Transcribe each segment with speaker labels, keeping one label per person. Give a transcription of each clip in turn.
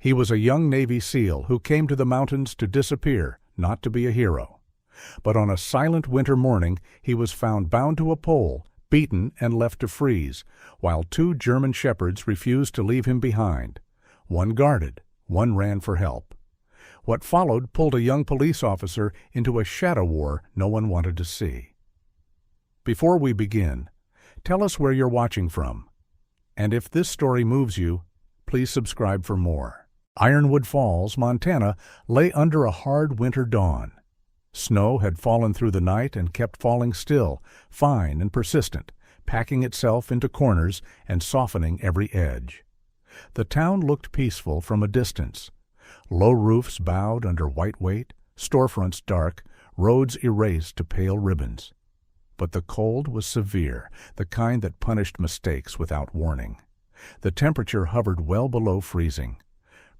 Speaker 1: He was a young Navy SEAL who came to the mountains to disappear, not to be a hero. But on a silent winter morning he was found bound to a pole, beaten and left to freeze, while 2 German shepherds refused to leave him behind. One guarded, one ran for help. What followed pulled a young police officer into a shadow war no one wanted to see. Before we begin, tell us where you're watching from. And if this story moves you, please subscribe for more. Ironwood Falls, Montana, lay under a hard winter dawn. Snow had fallen through the night and kept falling still, fine and persistent, packing itself into corners and softening every edge. The town looked peaceful from a distance. Low roofs bowed under white weight, storefronts dark, roads erased to pale ribbons. But the cold was severe, the kind that punished mistakes without warning. The temperature hovered well below freezing.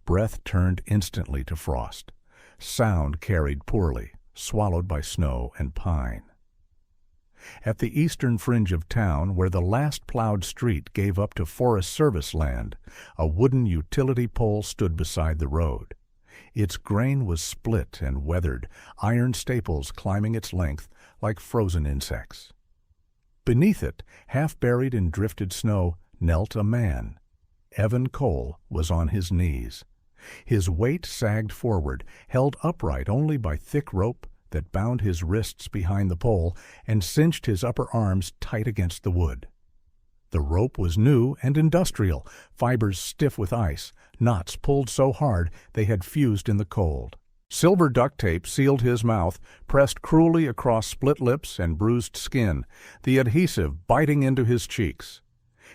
Speaker 1: Breath turned instantly to frost. Sound carried poorly, swallowed by snow and pine. At the eastern fringe of town, where the last plowed street gave up to Forest Service land, a wooden utility pole stood beside the road. Its grain was split and weathered, iron staples climbing its length like frozen insects. Beneath it, half buried in drifted snow, knelt a man. Evan Cole was on his knees. His weight sagged forward, held upright only by thick rope that bound his wrists behind the pole and cinched his upper arms tight against the wood. The rope was new and industrial, fibers stiff with ice, knots pulled so hard they had fused in the cold. Silver duct tape sealed his mouth, pressed cruelly across split lips and bruised skin, the adhesive biting into his cheeks.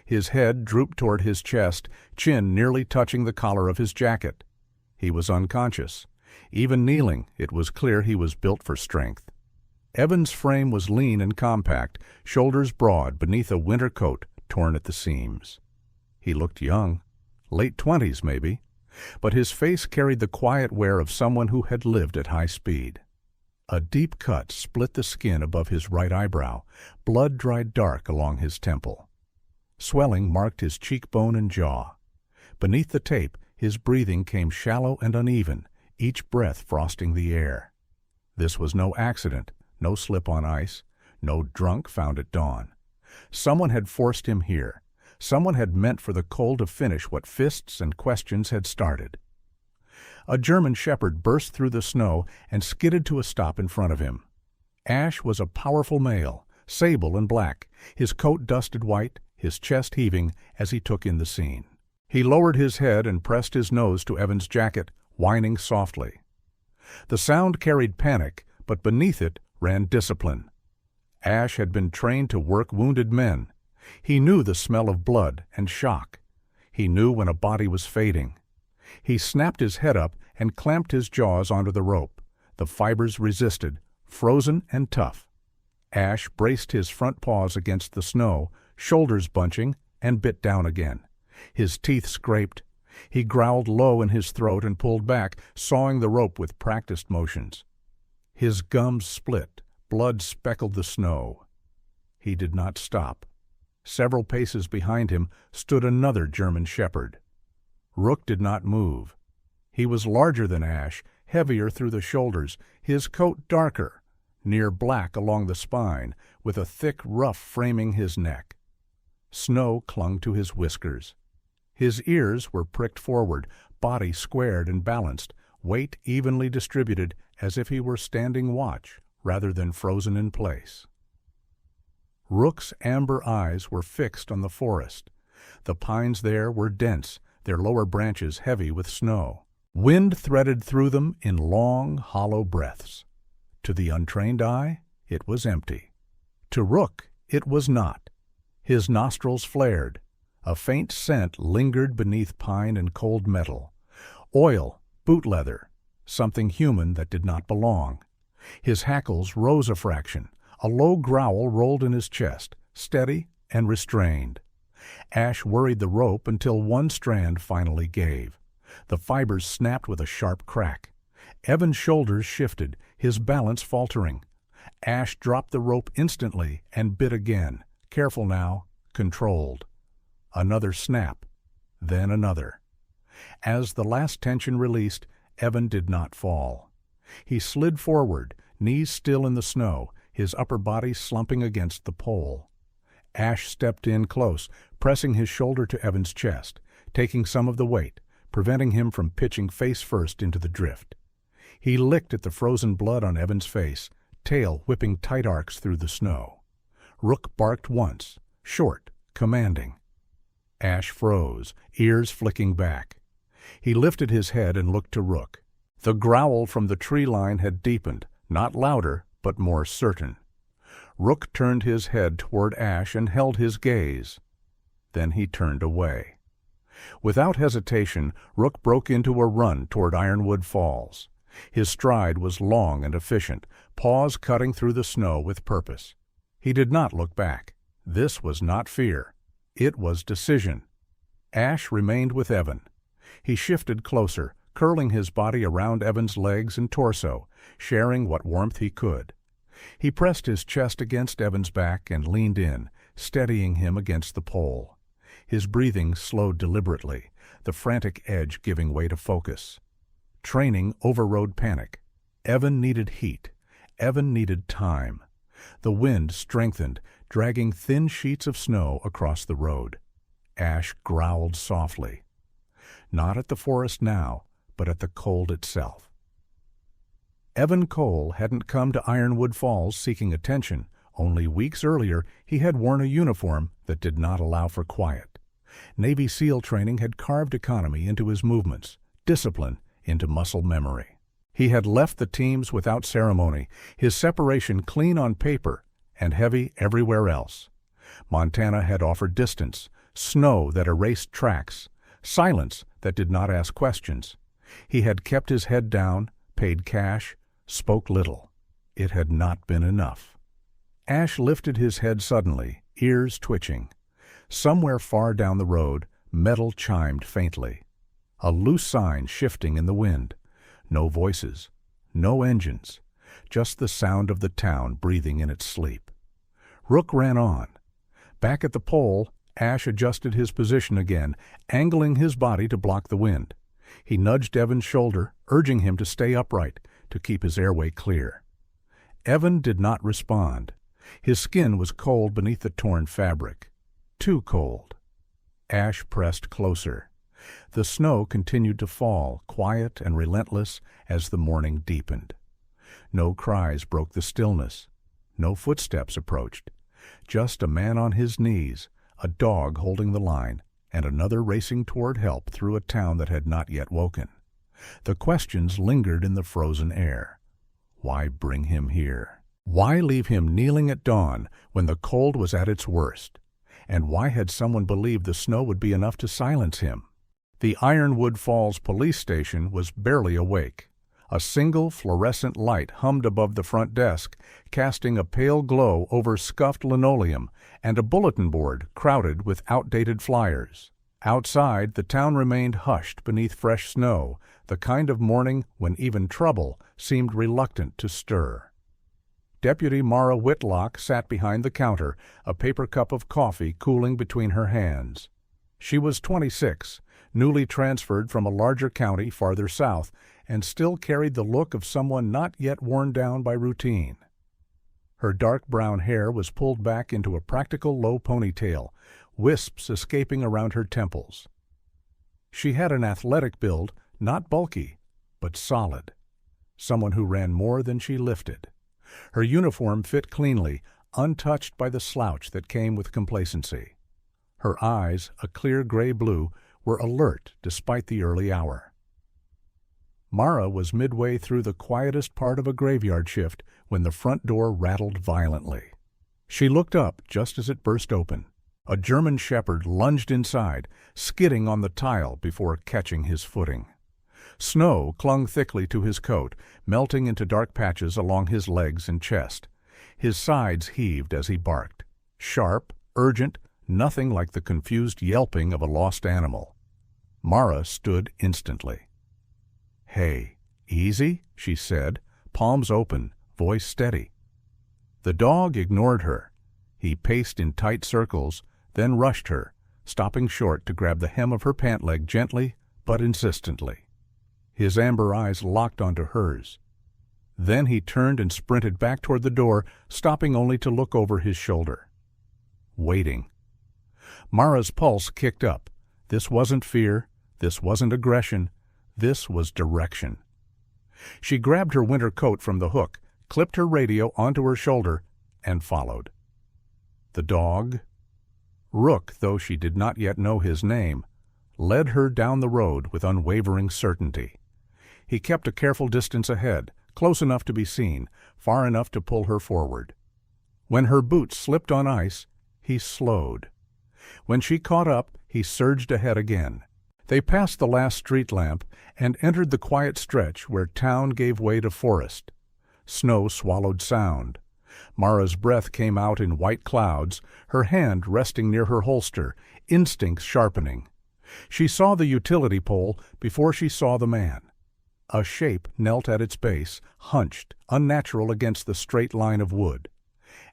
Speaker 1: His head drooped toward his chest, chin nearly touching the collar of his jacket. He was unconscious. Even kneeling, it was clear he was built for strength. Evan's frame was lean and compact, shoulders broad beneath a winter coat torn at the seams. He looked young, late 20s maybe, but his face carried the quiet wear of someone who had lived at high speed. A deep cut split the skin above his right eyebrow, blood dried dark along his temple. Swelling marked his cheekbone and jaw. Beneath the tape, his breathing came shallow and uneven, each breath frosting the air. This was no accident, no slip on ice, no drunk found at dawn. Someone had forced him here. Someone had meant for the cold to finish what fists and questions had started. A German shepherd burst through the snow and skidded to a stop in front of him. Ash was a powerful male, sable and black, his coat dusted white, his chest heaving as he took in the scene. He lowered his head and pressed his nose to Evan's jacket, whining softly. The sound carried panic, but beneath it ran discipline. Ash had been trained to work wounded men. He knew the smell of blood and shock. He knew when a body was fading. He snapped his head up and clamped his jaws onto the rope. The fibers resisted, frozen and tough. Ash braced his front paws against the snow, shoulders bunching, and bit down again. His teeth scraped. He growled low in his throat and pulled back, sawing the rope with practiced motions. His gums split, blood speckled the snow. He did not stop. Several paces behind him stood another German shepherd. Rook did not move. He was larger than Ash, heavier through the shoulders, his coat darker, near black along the spine, with a thick ruff framing his neck. Snow clung to his whiskers. His ears were pricked forward, body squared and balanced, weight evenly distributed as if he were standing watch rather than frozen in place. Rook's amber eyes were fixed on the forest. The pines there were dense, their lower branches heavy with snow. Wind threaded through them in long, hollow breaths. To the untrained eye, it was empty. To Rook, it was not. His nostrils flared. A faint scent lingered beneath pine and cold metal. Oil, boot leather, something human that did not belong. His hackles rose a fraction. A low growl rolled in his chest, steady and restrained. Ash worried the rope until one strand finally gave. The fibers snapped with a sharp crack. Evan's shoulders shifted, his balance faltering. Ash dropped the rope instantly and bit again, careful now, controlled. Another snap, then another. As the last tension released, Evan did not fall. He slid forward, knees still in the snow, his upper body slumping against the pole. Ash stepped in close, pressing his shoulder to Evan's chest, taking some of the weight, preventing him from pitching face first into the drift. He licked at the frozen blood on Evan's face, tail whipping tight arcs through the snow. Rook barked once, short, commanding. Ash froze, ears flicking back. He lifted his head and looked to Rook. The growl from the tree line had deepened, not louder, but more certain. Rook turned his head toward Ash and held his gaze. Then he turned away. Without hesitation, Rook broke into a run toward Ironwood Falls. His stride was long and efficient, paws cutting through the snow with purpose. He did not look back. This was not fear. It was decision. Ash remained with Evan. He shifted closer, curling his body around Evan's legs and torso, sharing what warmth he could. He pressed his chest against Evan's back and leaned in, steadying him against the pole. His breathing slowed deliberately, the frantic edge giving way to focus. Training overrode panic. Evan needed heat. Evan needed time. The wind strengthened, dragging thin sheets of snow across the road. Ash growled softly. Not at the forest now, but at the cold itself. Evan Cole hadn't come to Ironwood Falls seeking attention. Only weeks earlier, he had worn a uniform that did not allow for quiet. Navy SEAL training had carved economy into his movements, discipline into muscle memory. He had left the teams without ceremony, his separation clean on paper and heavy everywhere else. Montana had offered distance, snow that erased tracks, silence that did not ask questions. He had kept his head down, paid cash, spoke little. It had not been enough. Ash lifted his head suddenly, ears twitching. Somewhere far down the road, metal chimed faintly. A loose sign shifting in the wind. No voices, no engines, just the sound of the town breathing in its sleep. Rook ran on. Back at the pole, Ash adjusted his position again, angling his body to block the wind. He nudged Evan's shoulder, urging him to stay upright, to keep his airway clear. Evan did not respond. His skin was cold beneath the torn fabric. Too cold. Ash pressed closer. The snow continued to fall, quiet and relentless, as the morning deepened. No cries broke the stillness. No footsteps approached. Just a man on his knees, a dog holding the line, and another racing toward help through a town that had not yet woken. The questions lingered in the frozen air. Why bring him here? Why leave him kneeling at dawn when the cold was at its worst? And why had someone believed the snow would be enough to silence him? The Ironwood Falls police station was barely awake. A single fluorescent light hummed above the front desk, casting a pale glow over scuffed linoleum and a bulletin board crowded with outdated flyers. Outside, the town remained hushed beneath fresh snow, the kind of morning when even trouble seemed reluctant to stir. Deputy Mara Whitlock sat behind the counter, a paper cup of coffee cooling between her hands. She was 26, newly transferred from a larger county farther south, and still carried the look of someone not yet worn down by routine. Her dark brown hair was pulled back into a practical low ponytail, wisps escaping around her temples. She had an athletic build, not bulky, but solid. Someone who ran more than she lifted. Her uniform fit cleanly, untouched by the slouch that came with complacency. Her eyes, a clear gray blue, were alert despite the early hour. Mara was midway through the quietest part of a graveyard shift when the front door rattled violently. She looked up just as it burst open. A German shepherd lunged inside, skidding on the tile before catching his footing. Snow clung thickly to his coat, melting into dark patches along his legs and chest. His sides heaved as he barked. Sharp, urgent, nothing like the confused yelping of a lost animal. Mara stood instantly. "Hey, easy," she said, palms open, voice steady. The dog ignored her. He paced in tight circles, then rushed her, stopping short to grab the hem of her pant leg gently but insistently. His amber eyes locked onto hers. Then he turned and sprinted back toward the door, stopping only to look over his shoulder. Waiting. Mara's pulse kicked up. This wasn't fear. This wasn't aggression. This was direction. She grabbed her winter coat from the hook, clipped her radio onto her shoulder, and followed. The dog, Rook, though she did not yet know his name, led her down the road with unwavering certainty. He kept a careful distance ahead, close enough to be seen, far enough to pull her forward. When her boots slipped on ice, he slowed. When she caught up, he surged ahead again. They passed the last street lamp and entered the quiet stretch where town gave way to forest. Snow swallowed sound. Mara's breath came out in white clouds, her hand resting near her holster, instincts sharpening. She saw the utility pole before she saw the man. A shape knelt at its base, hunched, unnatural against the straight line of wood.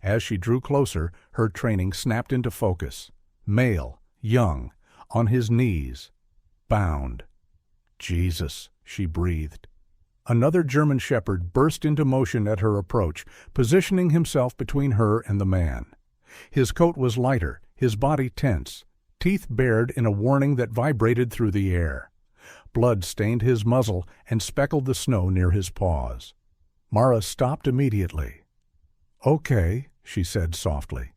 Speaker 1: As she drew closer, her training snapped into focus. Male, young, on his knees, bound. Jesus, she breathed. Another German shepherd burst into motion at her approach, positioning himself between her and the man. His coat was lighter, his body tense, teeth bared in a warning that vibrated through the air. Blood stained his muzzle and speckled the snow near his paws. Mara stopped immediately. "Okay," she said softly.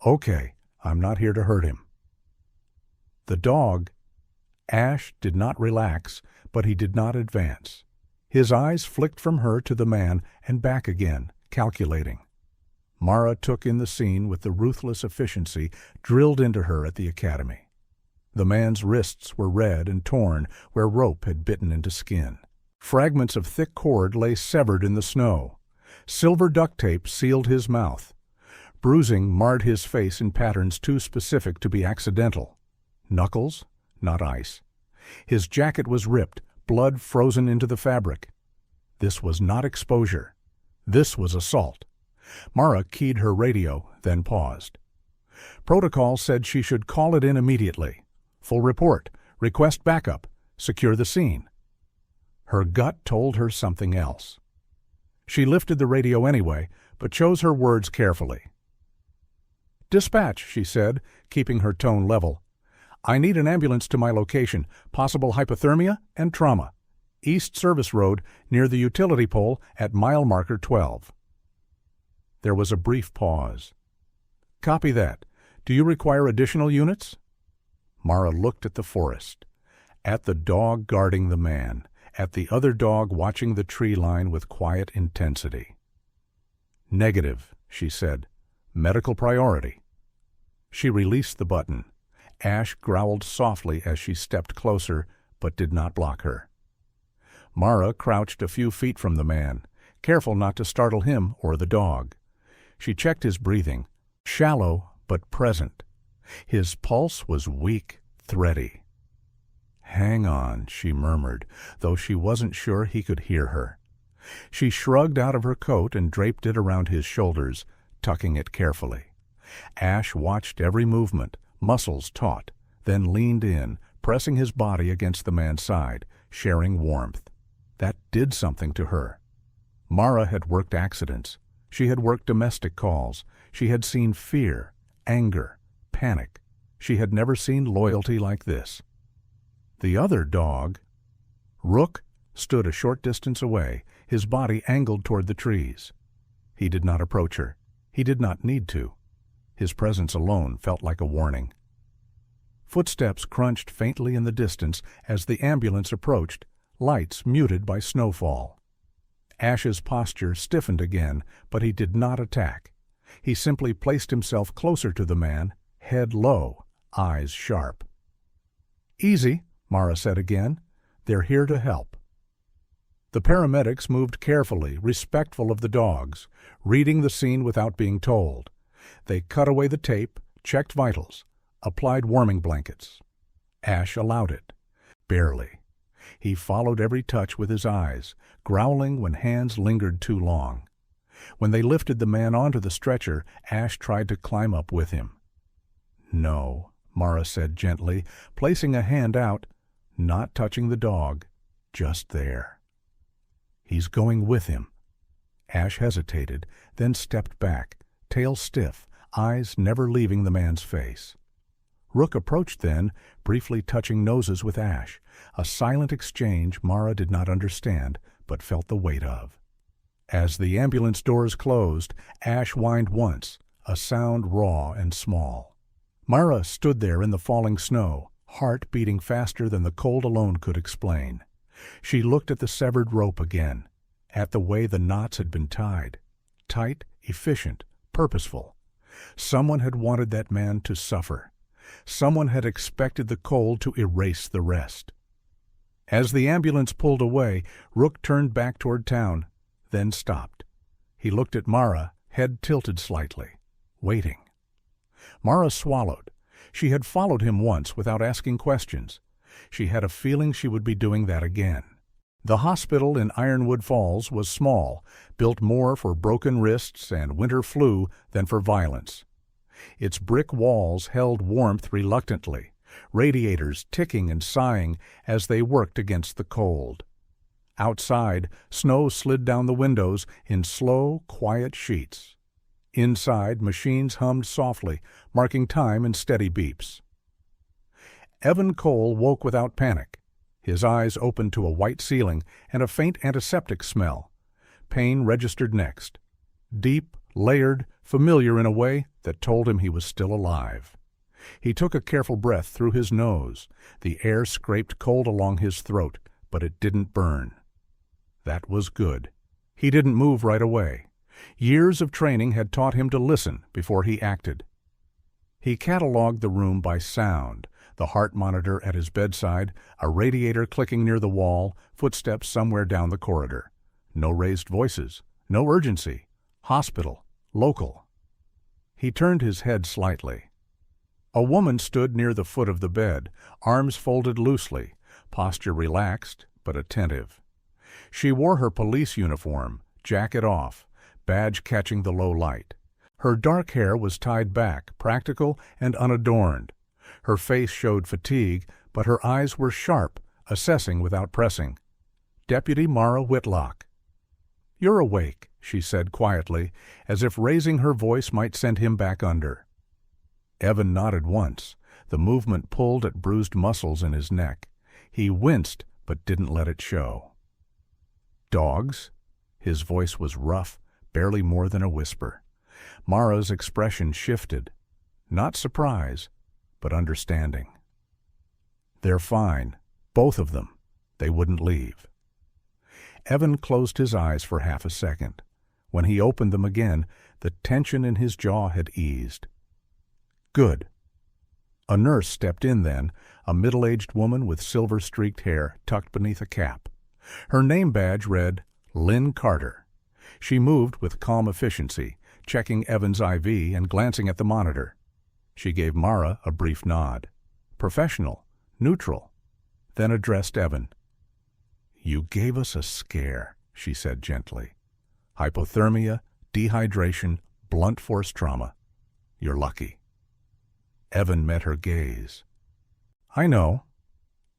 Speaker 1: "Okay, I'm not here to hurt him." The dog, Ash, did not relax, but he did not advance. His eyes flicked from her to the man and back again, calculating. Mara took in the scene with the ruthless efficiency drilled into her at the academy. The man's wrists were red and torn where rope had bitten into skin. Fragments of thick cord lay severed in the snow. Silver duct tape sealed his mouth. Bruising marred his face in patterns too specific to be accidental. Knuckles, not ice. His jacket was ripped, blood frozen into the fabric. This was not exposure. This was assault. Mara keyed her radio, then paused. Protocol said she should call it in immediately. Full report. Request backup. Secure the scene. Her gut told her something else. She lifted the radio anyway, but chose her words carefully. "Dispatch," she said, keeping her tone level. "I need an ambulance to my location, possible hypothermia and trauma. East Service Road, near the utility pole at mile marker 12. There was a brief pause. "Copy that. Do you require additional units?" Mara looked at the forest, at the dog guarding the man, at the other dog watching the tree line with quiet intensity. "Negative," she said. "Medical priority." She released the button. Ash growled softly as she stepped closer, but did not block her. Mara crouched a few feet from the man, careful not to startle him or the dog. She checked his breathing, shallow but present. His pulse was weak, thready. "Hang on," she murmured, though she wasn't sure he could hear her. She shrugged out of her coat and draped it around his shoulders, tucking it carefully. Ash watched every movement, muscles taut, then leaned in, pressing his body against the man's side, sharing warmth. That did something to her. Mara had worked accidents. She had worked domestic calls. She had seen fear, anger, panic. She had never seen loyalty like this. The other dog, Rook, stood a short distance away, his body angled toward the trees. He did not approach her. He did not need to. His presence alone felt like a warning. Footsteps crunched faintly in the distance as the ambulance approached, lights muted by snowfall. Ash's posture stiffened again, but he did not attack. He simply placed himself closer to the man, head low, eyes sharp. "Easy," Mara said again. "They're here to help." The paramedics moved carefully, respectful of the dogs, reading the scene without being told. They cut away the tape, checked vitals, applied warming blankets. Ash allowed it. Barely. He followed every touch with his eyes, growling when hands lingered too long. When they lifted the man onto the stretcher, Ash tried to climb up with him. "No," Mara said gently, placing a hand out. not touching the dog, just there. He's going with him. Ash hesitated, then stepped back, tail stiff, eyes never leaving the man's face. Rook approached then, briefly touching noses with Ash, a silent exchange Mara did not understand, but felt the weight of. As the ambulance doors closed, Ash whined once, a sound raw and small. Mara stood there in the falling snow, heart beating faster than the cold alone could explain. She looked at the severed rope again, at the way the knots had been tied. Tight, efficient, purposeful. Someone had wanted that man to suffer. Someone had expected the cold to erase the rest. As the ambulance pulled away, Rook turned back toward town, then stopped. He looked at Mara, head tilted slightly, waiting. Mara swallowed. She had followed him once without asking questions. She had a feeling she would be doing that again. The hospital in Ironwood Falls was small, built more for broken wrists and winter flu than for violence. Its brick walls held warmth reluctantly, radiators ticking and sighing as they worked against the cold. Outside, snow slid down the windows in slow, quiet sheets. Inside, machines hummed softly, marking time in steady beeps. Evan Cole woke without panic. His eyes opened to a white ceiling and a faint antiseptic smell. Pain registered next. Deep, layered, familiar in a way that told him he was still alive. He took a careful breath through his nose. The air scraped cold along his throat, but it didn't burn. That was good. He didn't move right away. Years of training had taught him to listen before he acted. He cataloged the room by sound, the heart monitor at his bedside, a radiator clicking near the wall, footsteps somewhere down the corridor. No raised voices, no urgency. Hospital, local. He turned his head slightly. A woman stood near the foot of the bed, arms folded loosely, posture relaxed but attentive. She wore her police uniform, jacket off, badge catching the low light. Her dark hair was tied back, practical and unadorned. Her face showed fatigue, but her eyes were sharp, assessing without pressing. Deputy Mara Whitlock. "You're awake," she said quietly, as if raising her voice might send him back under. Evan nodded once. The movement pulled at bruised muscles in his neck. He winced, but didn't let it show. "Dogs?" His voice was rough, barely more than a whisper. Mara's expression shifted. Not surprise, but understanding. "They're fine. Both of them. They wouldn't leave." Evan closed his eyes for half a second. When he opened them again, the tension in his jaw had eased. "Good." A nurse stepped in then, a middle-aged woman with silver-streaked hair tucked beneath a cap. Her name badge read, Lynn Carter. She moved with calm efficiency, checking Evan's IV and glancing at the monitor. She gave Mara a brief nod. Professional, neutral, then addressed Evan. "You gave us a scare," she said gently. "Hypothermia, dehydration, blunt force trauma. You're lucky." Evan met her gaze. "I know."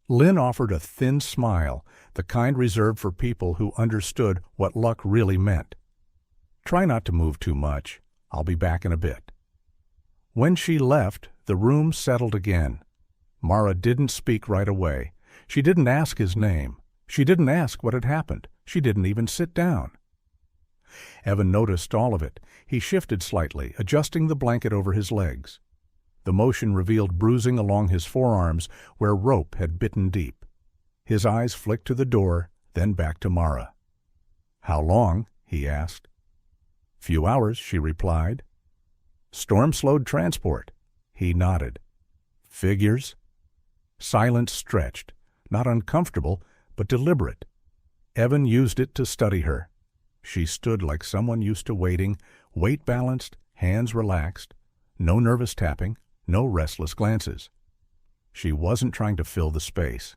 Speaker 1: Lynn offered a thin smile, the kind reserved for people who understood what luck really meant. "Try not to move too much. I'll be back in a bit." When she left, the room settled again. Mara didn't speak right away. She didn't ask his name. She didn't ask what had happened. She didn't even sit down. Evan noticed all of it. He shifted slightly, adjusting the blanket over his legs. The motion revealed bruising along his forearms where rope had bitten deep. His eyes flicked to the door, then back to Mara. "How long?" he asked. "Few hours," she replied. "Storm slowed transport." He nodded. "Figures?" Silence stretched, not uncomfortable, but deliberate. Evan used it to study her. She stood like someone used to waiting, weight balanced, hands relaxed, no nervous tapping, no restless glances. She wasn't trying to fill the space.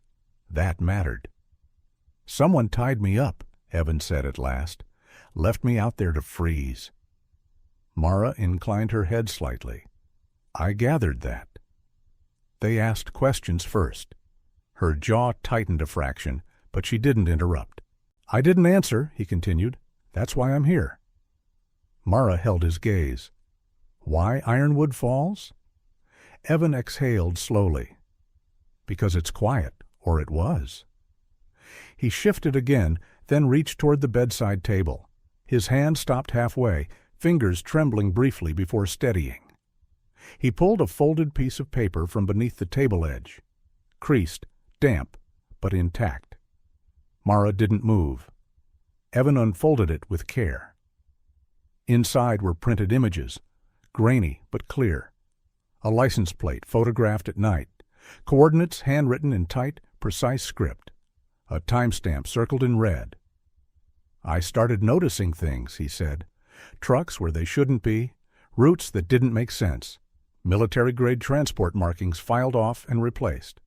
Speaker 1: That mattered. "Someone tied me up," Evan said at last. "Left me out there to freeze." Mara inclined her head slightly. "I gathered that." They asked questions first. Her jaw tightened a fraction, but she didn't interrupt. "I didn't answer," he continued. "That's why I'm here." Mara held his gaze. "Why Ironwood Falls?" Evan exhaled slowly. "Because it's quiet, or it was." He shifted again, then reached toward the bedside table. His hand stopped halfway, fingers trembling briefly before steadying. He pulled a folded piece of paper from beneath the table edge. Creased, damp, but intact. Mara didn't move. Evan unfolded it with care. Inside were printed images, grainy but clear. A license plate photographed at night. Coordinates handwritten in tight, precise script. A timestamp circled in red. "I started noticing things," he said. "Trucks where they shouldn't be, routes that didn't make sense, military-grade transport markings filed off and replaced."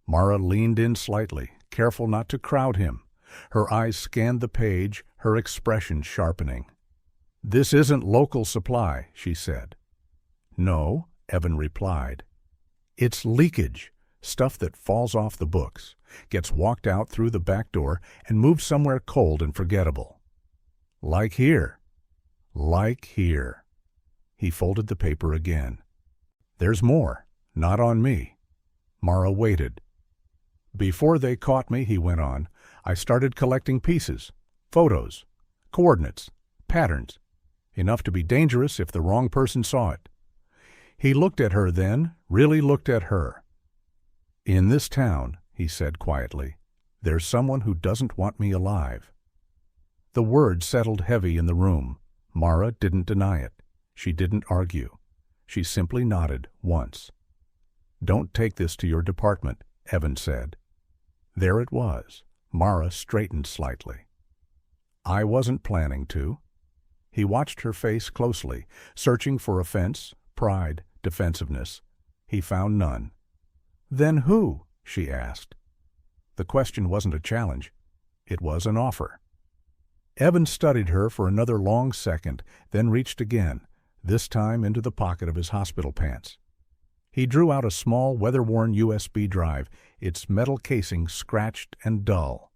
Speaker 1: Mara leaned in slightly, careful not to crowd him. Her eyes scanned the page, her expression sharpening. "This isn't local supply," she said. "No," Evan replied. "It's leakage, stuff that falls off the books, gets walked out through the back door, and moved somewhere cold and forgettable. Like here. Like here." He folded the paper again. "There's more. Not on me." Mara waited. "Before they caught me," he went on, "I started collecting pieces, photos, coordinates, patterns, enough to be dangerous if the wrong person saw it." He looked at her then, really looked at her. "In this town," he said quietly, "there's someone who doesn't want me alive." The word settled heavy in the room. Mara didn't deny it. She didn't argue. She simply nodded once. "Don't take this to your department," Evan said. There it was. Mara straightened slightly. "I wasn't planning to." He watched her face closely, searching for offense, pride, defensiveness. He found none. "Then who?" she asked. The question wasn't a challenge. It was an offer. Evan studied her for another long second, then reached again, this time into the pocket of his hospital pants. He drew out a small, weather-worn USB drive, its metal casing scratched and dull.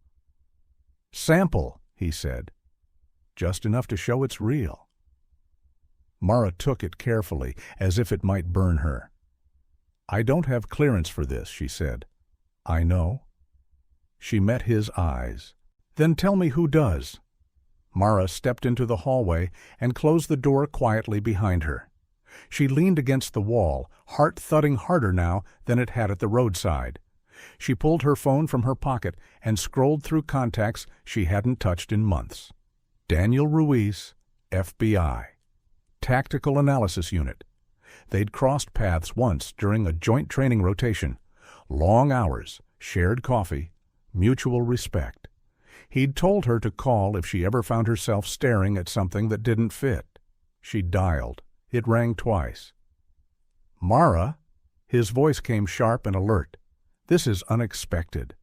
Speaker 1: "Sample," he said. "Just enough to show it's real." Mara took it carefully, as if it might burn her. "I don't have clearance for this," she said. "I know." She met his eyes. "Then tell me who does." Mara stepped into the hallway and closed the door quietly behind her. She leaned against the wall, heart thudding harder now than it had at the roadside. She pulled her phone from her pocket and scrolled through contacts she hadn't touched in months. Daniel Ruiz, FBI. Tactical Analysis Unit. They'd crossed paths once during a joint training rotation. Long hours, shared coffee, mutual respect. He'd told her to call if she ever found herself staring at something that didn't fit. She dialed. It rang twice. "Mara?" His voice came sharp and alert. "This is unexpected."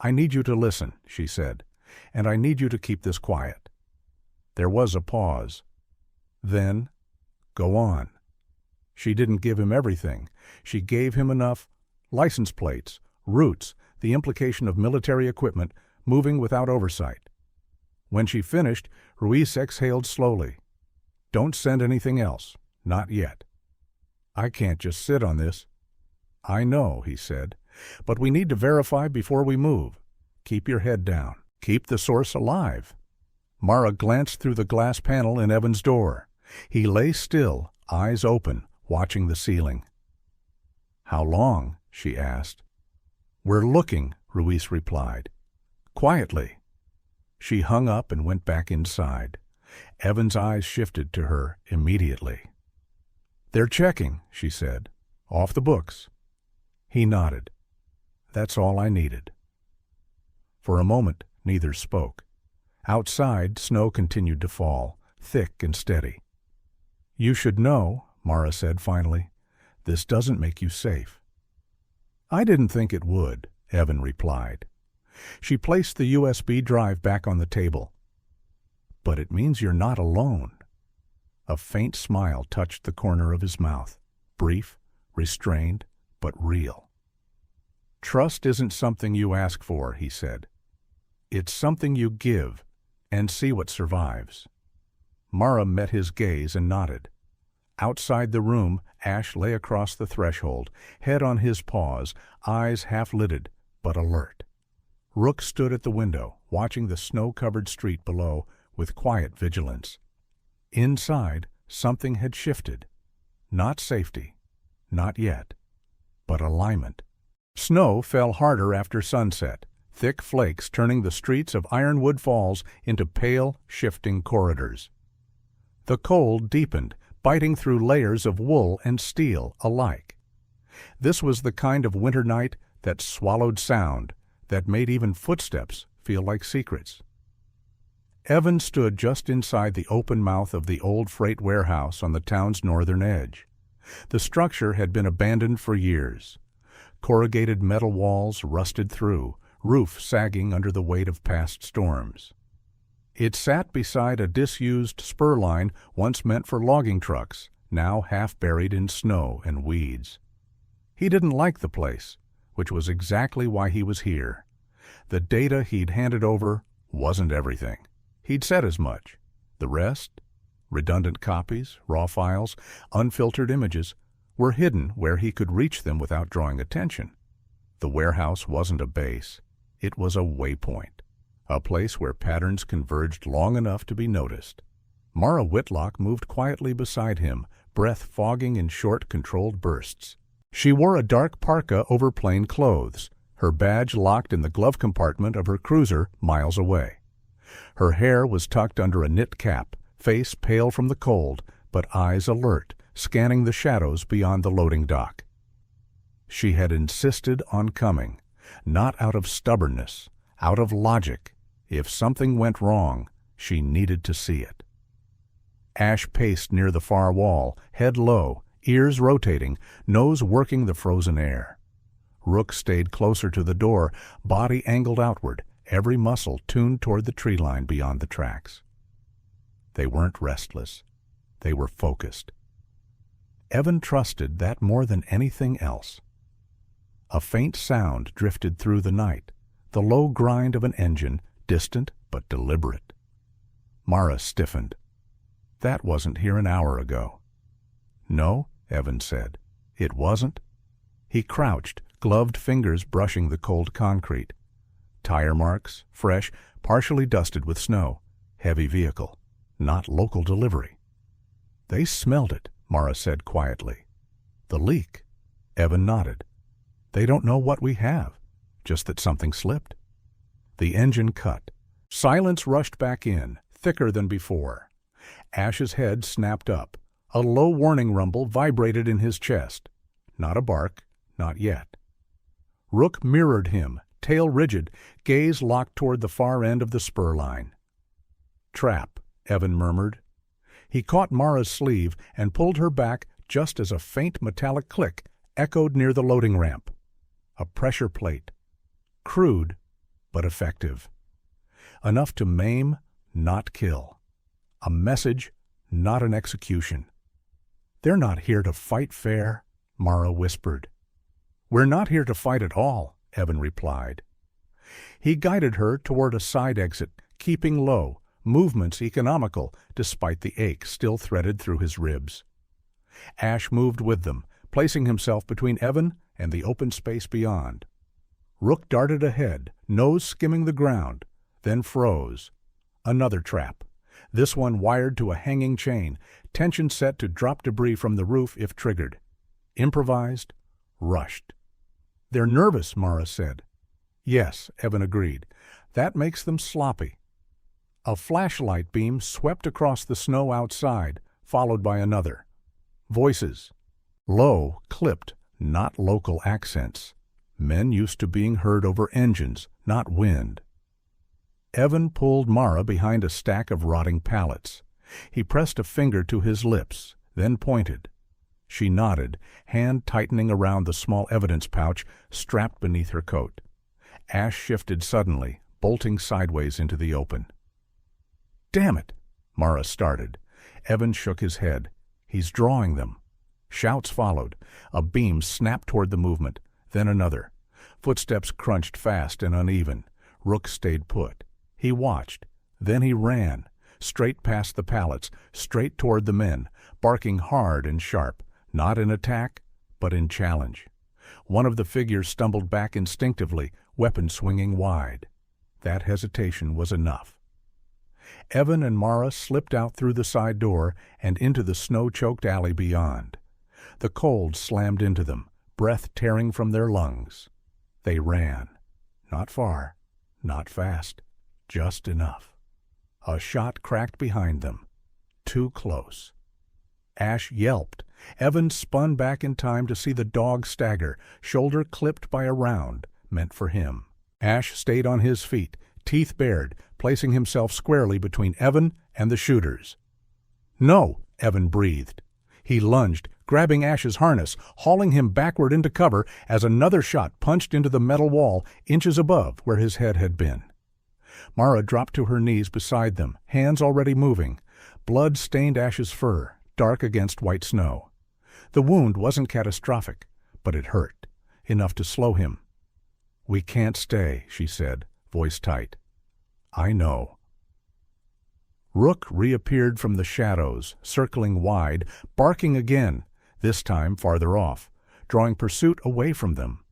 Speaker 1: "I need you to listen," she said, "and I need you to keep this quiet." There was a pause. Then, "Go on." She didn't give him everything. She gave him enough: license plates, routes, the implication of military equipment, moving without oversight. When she finished, Ruiz exhaled slowly. "Don't send anything else. Not yet." "I can't just sit on this." "I know," he said, "but we need to verify before we move. Keep your head down. Keep the source alive." Mara glanced through the glass panel in Evan's door. He lay still, eyes open, watching the ceiling. "How long?" she asked. "We're looking," Ruiz replied. "Quietly." She hung up and went back inside. Evan's eyes shifted to her immediately. "They're checking," she said. "Off the books." He nodded. "That's all I needed." For a moment, neither spoke. Outside, snow continued to fall, thick and steady. "You should know," Mara said finally. "This doesn't make you safe." "I didn't think it would," Evan replied. She placed the USB drive back on the table. "But it means you're not alone." A faint smile touched the corner of his mouth, brief, restrained, but real. "Trust isn't something you ask for," he said. "It's something you give, and see what survives." Mara met his gaze and nodded. Outside the room, Ash lay across the threshold, head on his paws, eyes half-lidded, but alert. Rook stood at the window, watching the snow-covered street below with quiet vigilance. Inside, something had shifted. Not safety, not yet, but alignment. Snow fell harder after sunset, thick flakes turning the streets of Ironwood Falls into pale, shifting corridors. The cold deepened, biting through layers of wool and steel alike. This was the kind of winter night that swallowed sound, that made even footsteps feel like secrets. Evan stood just inside the open mouth of the old freight warehouse on the town's northern edge. The structure had been abandoned for years. Corrugated metal walls rusted through, roof sagging under the weight of past storms. It sat beside a disused spur line once meant for logging trucks, now half buried in snow and weeds. He didn't like the place, which was exactly why he was here. The data he'd handed over wasn't everything. He'd said as much. The rest, redundant copies, raw files, unfiltered images, were hidden where he could reach them without drawing attention. The warehouse wasn't a base. It was a waypoint, a place where patterns converged long enough to be noticed. Mara Whitlock moved quietly beside him, breath fogging in short, controlled bursts. She wore a dark parka over plain clothes, her badge locked in the glove compartment of her cruiser miles away. Her hair was tucked under a knit cap, face pale from the cold, but eyes alert, scanning the shadows beyond the loading dock. She had insisted on coming, not out of stubbornness, out of logic. If something went wrong, she needed to see it. Ash paced near the far wall, head low, ears rotating, nose working the frozen air. Rook stayed closer to the door, body angled outward, every muscle tuned toward the tree line beyond the tracks. They weren't restless. They were focused. Evan trusted that more than anything else. A faint sound drifted through the night, the low grind of an engine, distant but deliberate. Mara stiffened. That wasn't here an hour ago. No, Evan said. It wasn't. He crouched, gloved fingers brushing the cold concrete. Tire marks, fresh, partially dusted with snow. Heavy vehicle, not local delivery. They smelled it, Mara said quietly. The leak. Evan nodded. They don't know what we have, just that something slipped. The engine cut. Silence rushed back in, thicker than before. Ash's head snapped up. A low warning rumble vibrated in his chest. Not a bark, not yet. Rook mirrored him, tail rigid, gaze locked toward the far end of the spur line. Trap, Evan murmured. He caught Mara's sleeve and pulled her back just as a faint metallic click echoed near the loading ramp. A pressure plate. Crude, but effective. Enough to maim, not kill. A message, not an execution. They're not here to fight fair, Mara whispered. We're not here to fight at all, Evan replied. He guided her toward a side exit, keeping low, movements economical despite the ache still threaded through his ribs. Ash moved with them, placing himself between Evan and the open space beyond. Rook darted ahead, nose skimming the ground, then froze. Another trap, this one wired to a hanging chain, tension set to drop debris from the roof if triggered. Improvised, rushed. They're nervous, Mara said. Yes, Evan agreed. That makes them sloppy. A flashlight beam swept across the snow outside, followed by another. Voices. Low, clipped, not local accents. Men used to being heard over engines, not wind. Evan pulled Mara behind a stack of rotting pallets. He pressed a finger to his lips, then pointed. She nodded, hand tightening around the small evidence pouch strapped beneath her coat. Ash shifted suddenly, bolting sideways into the open. Damn it, Mara started. Evan shook his head. He's drawing them. Shouts followed. A beam snapped toward the movement, then another. Footsteps crunched fast and uneven. Rook stayed put. He watched. Then he ran, straight past the pallets, straight toward the men, barking hard and sharp, not in attack, but in challenge. One of the figures stumbled back instinctively, weapon swinging wide. That hesitation was enough. Evan and Mara slipped out through the side door and into the snow-choked alley beyond. The cold slammed into them, breath tearing from their lungs. They ran. Not far, not fast, just enough. A shot cracked behind them. Too close. Ash yelped. Evan spun back in time to see the dog stagger, shoulder clipped by a round, meant for him. Ash stayed on his feet, teeth bared, placing himself squarely between Evan and the shooters. "No," Evan breathed. He lunged, grabbing Ash's harness, hauling him backward into cover as another shot punched into the metal wall inches above where his head had been. Mara dropped to her knees beside them, hands already moving. Blood stained Ash's fur, dark against white snow. The wound wasn't catastrophic, but it hurt, enough to slow him. "We can't stay," she said, voice tight. "I know." Rook reappeared from the shadows, circling wide, barking again, this time farther off, drawing pursuit away from them.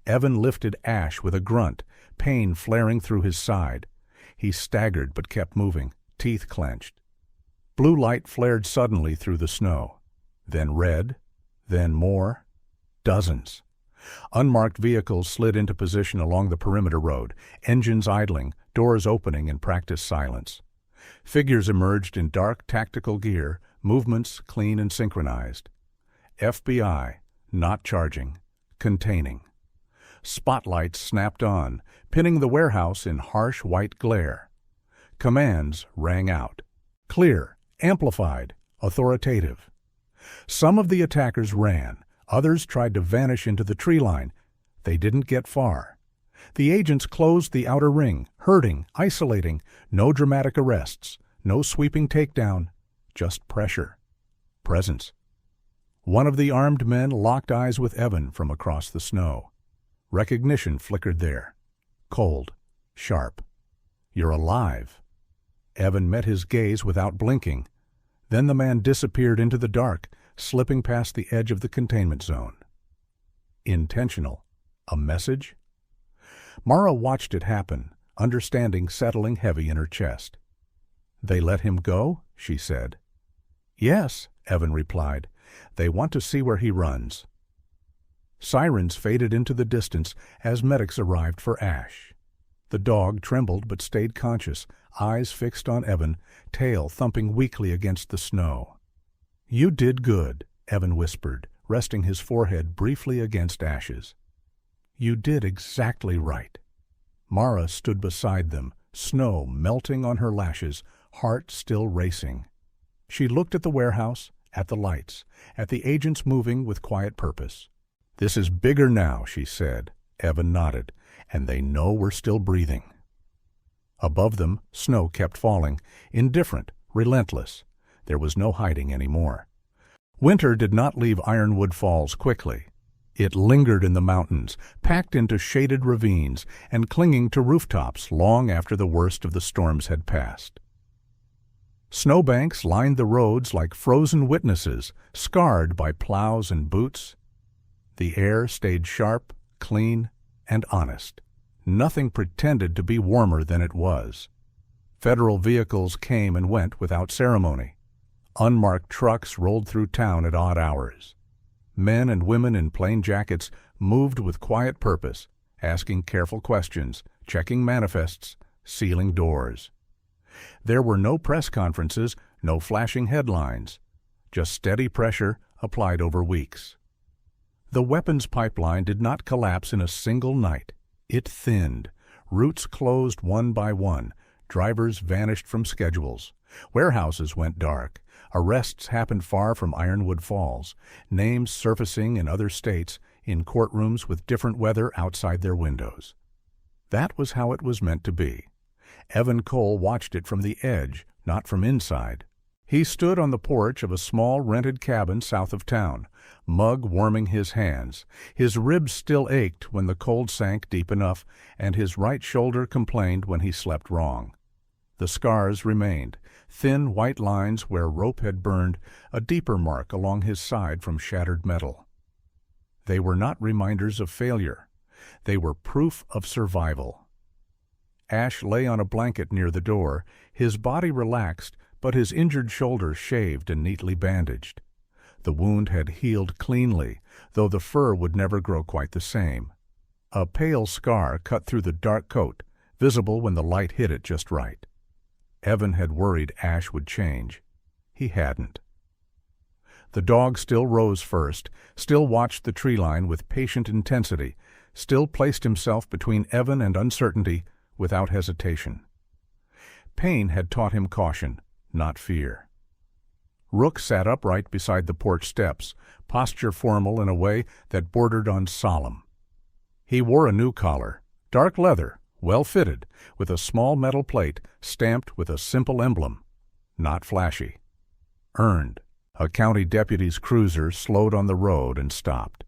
Speaker 1: Evan lifted Ash with a grunt, pain flaring through his side. He staggered but kept moving, teeth clenched. Blue light flared suddenly through the snow. Then red, then more. Dozens. Unmarked vehicles slid into position along the perimeter road, engines idling, doors opening in practiced silence. Figures emerged in dark tactical gear, movements clean and synchronized. FBI, not charging, containing. Spotlights snapped on, pinning the warehouse in harsh white glare. Commands rang out. Clear, amplified, authoritative. Some of the attackers ran. Others tried to vanish into the tree line. They didn't get far. The agents closed the outer ring, herding, isolating. No dramatic arrests, no sweeping takedown, just pressure. Presence. One of the armed men locked eyes with Evan from across the snow. Recognition flickered there. Cold, sharp. "You're alive." Evan met his gaze without blinking. Then the man disappeared into the dark, slipping past the edge of the containment zone. Intentional. A message? Mara watched it happen, understanding settling heavy in her chest. "They let him go?" she said. "Yes," Evan replied. "They want to see where he runs." Sirens faded into the distance as medics arrived for Ash. The dog trembled but stayed conscious, eyes fixed on Evan, tail thumping weakly against the snow. "You did good," Evan whispered, resting his forehead briefly against Ash's. "You did exactly right." Mara stood beside them, snow melting on her lashes, heart still racing. She looked at the warehouse, at the lights, at the agents moving with quiet purpose. "This is bigger now," she said. Evan nodded. "And they know we're still breathing." Above them, snow kept falling, indifferent, relentless. There was no hiding anymore. Winter did not leave Ironwood Falls quickly. It lingered in the mountains, packed into shaded ravines, and clinging to rooftops long after the worst of the storms had passed. Snowbanks lined the roads like frozen witnesses, scarred by plows and boots. The air stayed sharp, clean, and honest. Nothing pretended to be warmer than it was. Federal vehicles came and went without ceremony. Unmarked trucks rolled through town at odd hours. Men and women in plain jackets moved with quiet purpose, asking careful questions, checking manifests, sealing doors. There were no press conferences, no flashing headlines, just steady pressure applied over weeks. The weapons pipeline did not collapse in a single night. It thinned. Routes closed one by one. Drivers vanished from schedules. Warehouses went dark. Arrests happened far from Ironwood Falls, names surfacing in other states, in courtrooms with different weather outside their windows. That was how it was meant to be. Evan Cole watched it from the edge, not from inside. He stood on the porch of a small rented cabin south of town, mug warming his hands. His ribs still ached when the cold sank deep enough, and his right shoulder complained when he slept wrong. The scars remained, thin white lines where rope had burned, a deeper mark along his side from shattered metal. They were not reminders of failure. They were proof of survival. Ash lay on a blanket near the door, his body relaxed, but his injured shoulder shaved and neatly bandaged. The wound had healed cleanly, though the fur would never grow quite the same. A pale scar cut through the dark coat, visible when the light hit it just right. Evan had worried Ash would change. He hadn't. The dog still rose first, still watched the tree line with patient intensity, still placed himself between Evan and uncertainty without hesitation. Pain had taught him caution, not fear. Rook sat upright beside the porch steps, posture formal in a way that bordered on solemn. He wore a new collar, dark leather, well-fitted, with a small metal plate stamped with a simple emblem, not flashy. Earned. A county deputy's cruiser slowed on the road and stopped.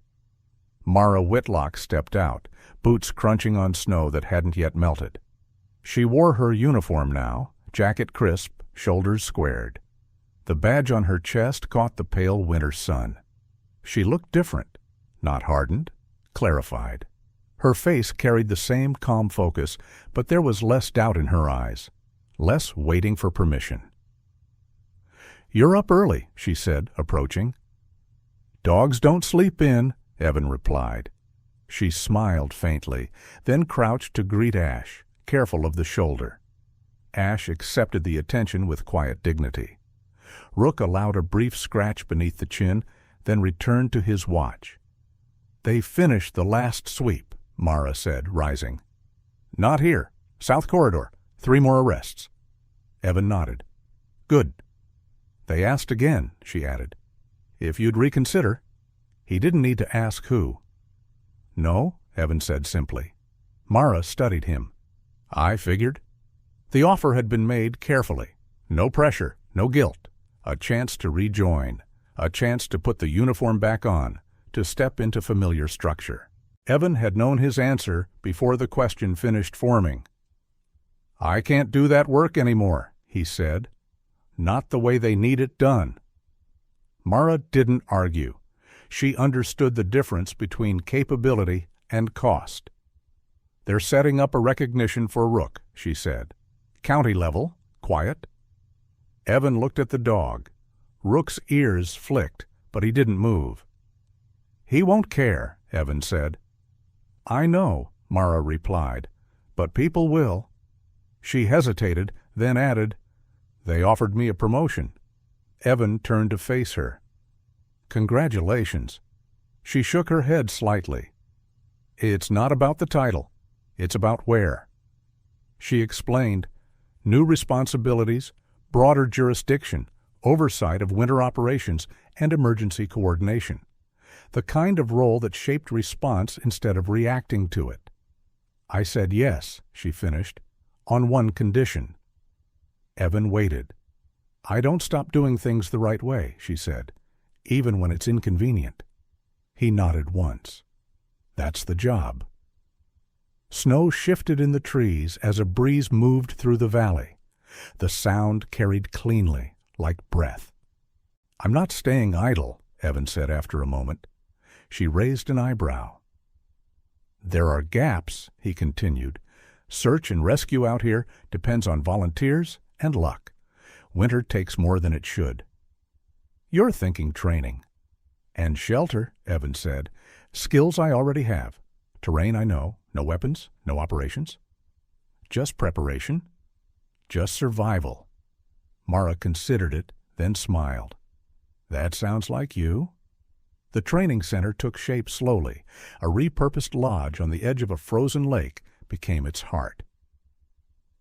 Speaker 1: Mara Whitlock stepped out, boots crunching on snow that hadn't yet melted. She wore her uniform now, jacket crisp, shoulders squared. The badge on her chest caught the pale winter sun. She looked different, not hardened, clarified. Her face carried the same calm focus, but there was less doubt in her eyes, less waiting for permission. "You're up early," she said, approaching. "Dogs don't sleep in," Evan replied. She smiled faintly, then crouched to greet Ash, careful of the shoulder. Ash accepted the attention with quiet dignity. Rook allowed a brief scratch beneath the chin, then returned to his watch. "They finished the last sweep," Mara said, rising. "Not here. South Corridor. 3 more arrests." Evan nodded. "Good." "They asked again," she added. "If you'd reconsider." He didn't need to ask who. "No," Evan said simply. Mara studied him. "I figured." The offer had been made carefully. No pressure, no guilt. A chance to rejoin. A chance to put the uniform back on, to step into familiar structure. Evan had known his answer before the question finished forming. "I can't do that work anymore," he said. "Not the way they need it done." Mara didn't argue. She understood the difference between capability and cost. "They're setting up a recognition for Rook," she said. "County level, quiet." Evan looked at the dog. Rook's ears flicked, but he didn't move. "He won't care," Evan said. "I know," Mara replied, "but people will." She hesitated, then added, "They offered me a promotion." Evan turned to face her. "Congratulations." She shook her head slightly. "It's not about the title. It's about where." She explained, "New responsibilities, broader jurisdiction, oversight of winter operations, and emergency coordination. The kind of role that shaped response instead of reacting to it." "I said yes," she finished, "on one condition." Evan waited. "I don't stop doing things the right way," she said, "even when it's inconvenient." He nodded once. "That's the job." Snow shifted in the trees as a breeze moved through the valley. The sound carried cleanly, like breath. "I'm not staying idle," Evan said after a moment. She raised an eyebrow. "There are gaps," he continued. "Search and rescue out here depends on volunteers and luck. Winter takes more than it should." "You're thinking training." "And shelter," Evan said. "Skills I already have. Terrain I know. No weapons, no operations. Just preparation. Just survival." Mara considered it, then smiled. "That sounds like you." The training center took shape slowly. A repurposed lodge on the edge of a frozen lake became its heart.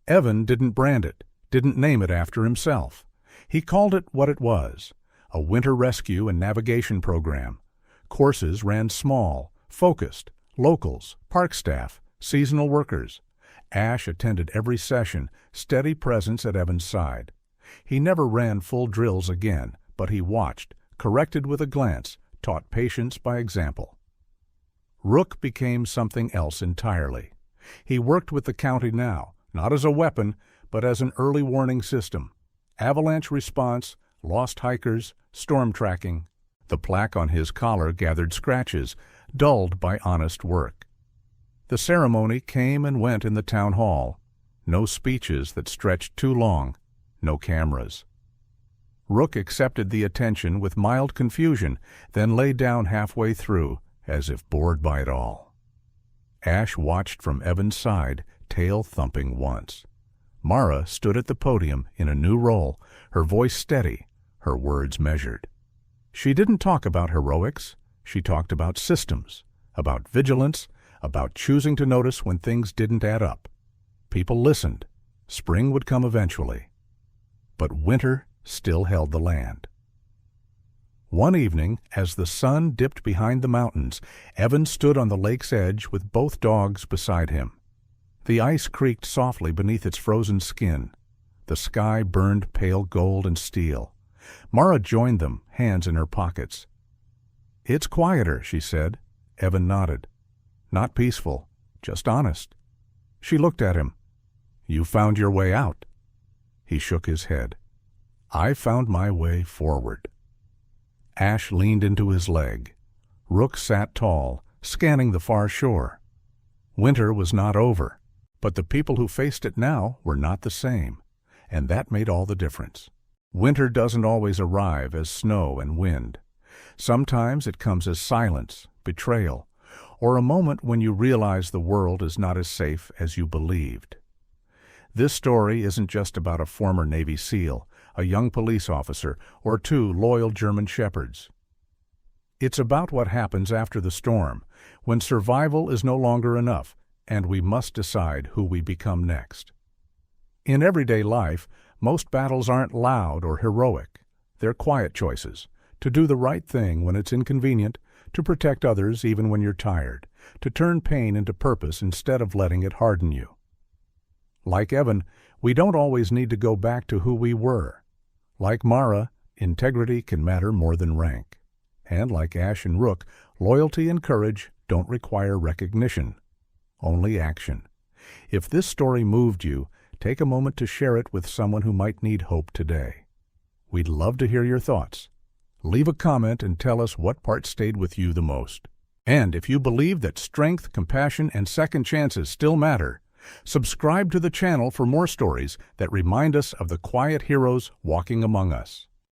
Speaker 1: Evan didn't brand it, didn't name it after himself. He called it what it was, a winter rescue and navigation program. Courses ran small, focused, locals, park staff, seasonal workers. Ash attended every session, steady presence at Evan's side. He never ran full drills again, but he watched, corrected with a glance, taught patience by example. Rook became something else entirely. He worked with the county now, not as a weapon, but as an early warning system. Avalanche response, lost hikers, storm tracking. The plaque on his collar gathered scratches, dulled by honest work. The ceremony came and went in the town hall. No speeches that stretched too long, no cameras. Rook accepted the attention with mild confusion, then lay down halfway through, as if bored by it all. Ash watched from Evan's side, tail thumping once. Mara stood at the podium in a new role, her voice steady, her words measured. She didn't talk about heroics. She talked about systems, about vigilance, about choosing to notice when things didn't add up. People listened. Spring would come eventually. But winter still held the land. One evening, as the sun dipped behind the mountains, Evan stood on the lake's edge with both dogs beside him. The ice creaked softly beneath its frozen skin. The sky burned pale gold and steel. Mara joined them, hands in her pockets. "It's quieter," she said. Evan nodded. "Not peaceful, just honest." She looked at him. "You found your way out." He shook his head. "I found my way forward." Ash leaned into his leg. Rook sat tall, scanning the far shore. Winter was not over, but the people who faced it now were not the same, and that made all the difference. Winter doesn't always arrive as snow and wind. Sometimes it comes as silence, betrayal, or a moment when you realize the world is not as safe as you believed. This story isn't just about a former Navy SEAL, a young police officer, or two loyal German shepherds. It's about what happens after the storm, when survival is no longer enough, and we must decide who we become next. In everyday life, most battles aren't loud or heroic. They're quiet choices, to do the right thing when it's inconvenient, to protect others even when you're tired, to turn pain into purpose instead of letting it harden you. Like Evan, we don't always need to go back to who we were. Like Mara, integrity can matter more than rank. And like Ash and Rook, loyalty and courage don't require recognition, only action. If this story moved you, take a moment to share it with someone who might need hope today. We'd love to hear your thoughts. Leave a comment and tell us what part stayed with you the most. And if you believe that strength, compassion, and second chances still matter, subscribe to the channel for more stories that remind us of the quiet heroes walking among us.